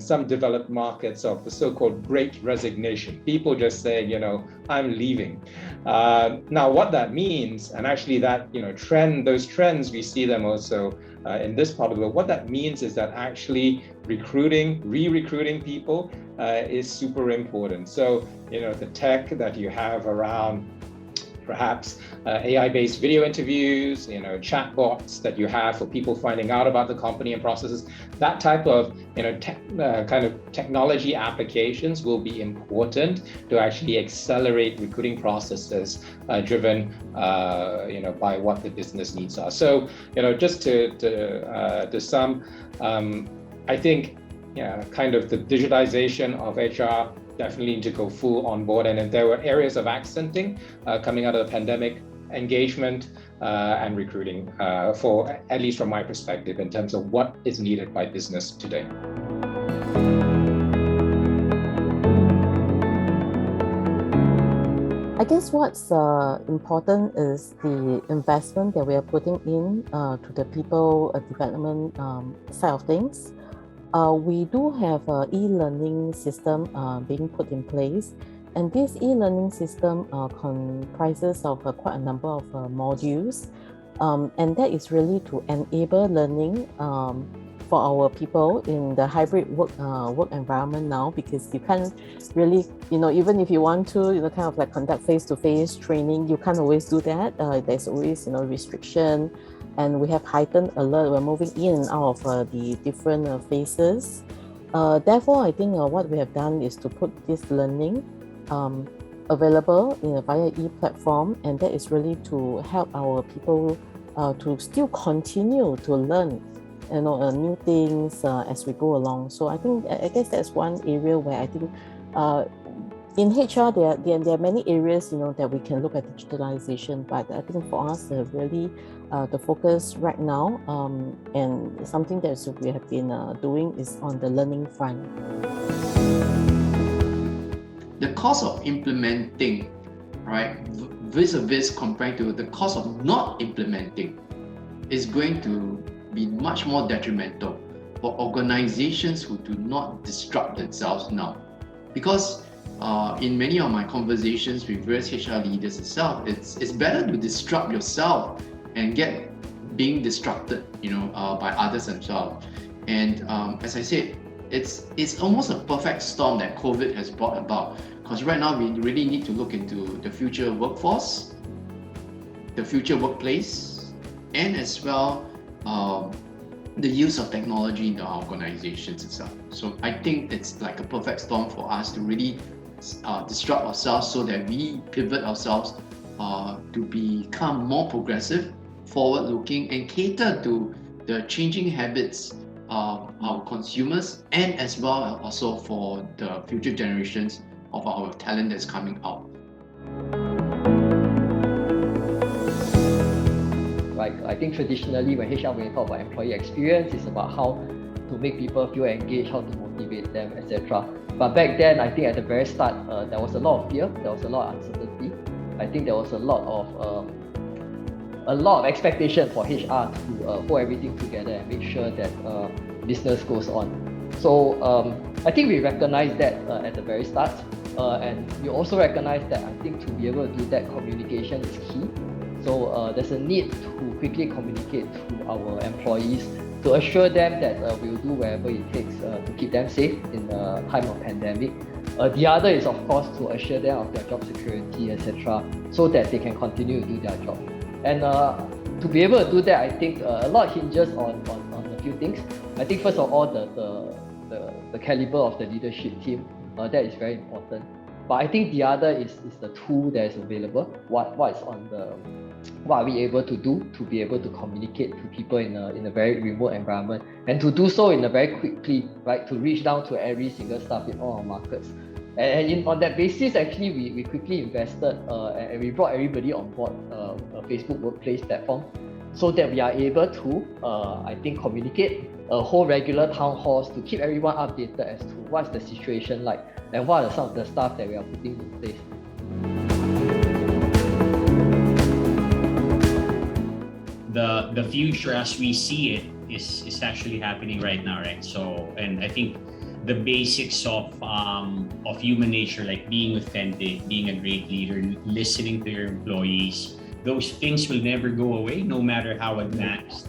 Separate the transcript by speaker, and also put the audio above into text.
Speaker 1: some developed markets of the so-called great resignation. People just say, I'm leaving. Now, what that means, and actually that, those trends, we see them also in this part of the world. What that means is that actually re-recruiting people is super important. So, the tech that you have around perhaps AI-based video interviews, chatbots that you have for people finding out about the company and processes, that type of, kind of technology applications will be important to actually accelerate recruiting processes driven, by what the business needs are. So, just to sum, I think, kind of the digitization of HR definitely need to go full on board. And if there were areas of accenting coming out of the pandemic, engagement and recruiting, for at least from my perspective, in terms of what is needed by business today.
Speaker 2: I guess what's important is the investment that we are putting in to the people development side of things. We do have an e-learning system being put in place, and this e-learning system comprises of quite a number of modules, and that is really to enable learning for our people in the hybrid work environment now, because you can't really, even if you want to, kind of like conduct face-to-face training, you can't always do that. There's always, restriction. And we have heightened alert. We're moving in and out of the different phases. Therefore, I think what we have done is to put this learning available via e-platform, and that is really to help our people to still continue to learn, new things as we go along. So I guess that's one area where I think in HR, there are many areas, that we can look at digitalization, but I think for us, really the focus right now, and something that we have been doing is on the learning front.
Speaker 3: The cost of implementing, right, vis-a-vis compared to the cost of not implementing, is going to be much more detrimental for organizations who do not disrupt themselves now. Because in many of my conversations with various HR leaders itself, it's better to disrupt yourself and get being disrupted, by others themselves. And as I said, it's almost a perfect storm that COVID has brought about. Because right now we really need to look into the future workforce, the future workplace, and as well the use of technology in the organizations itself. So I think it's like a perfect storm for us to really disrupt ourselves so that we pivot ourselves to become more progressive, forward-looking, and cater to the changing habits of our consumers, and as well also for the future generations of our talent that's coming out.
Speaker 4: Right, I think traditionally when HR, when you talk about employee experience, it's about how to make people feel engaged, how to motivate them, etc. But back then, I think at the very start, there was a lot of fear, there was a lot of uncertainty. I think there was a lot of expectation for HR to hold everything together and make sure that business goes on. So I think we recognize that at the very start, and we also recognize that I think to be able to do that, communication is key. So there's a need to quickly communicate to our employees to assure them that we'll do whatever it takes to keep them safe in the time of pandemic. The other is, of course, to assure them of their job security, etc., so that they can continue to do their job. And to be able to do that, I think a lot hinges on a few things. I think first of all, the caliber of the leadership team, that is very important. But I think the other is the tool that is available. What are we able to do to be able to communicate to people in a very remote environment, and to do so in a very quickly, right, to reach down to every single staff in all our markets. And on that basis, actually, we quickly invested and we brought everybody on board a Facebook Workplace platform, so that we are able to, I think, communicate whole regular town halls to keep everyone updated as to what's the situation like and what are some of the stuff that we are putting in place.
Speaker 5: The future as we see it is actually happening right now, right? So, and I think the basics of human nature, like being authentic, being a great leader, listening to your employees, those things will never go away, no matter how advanced.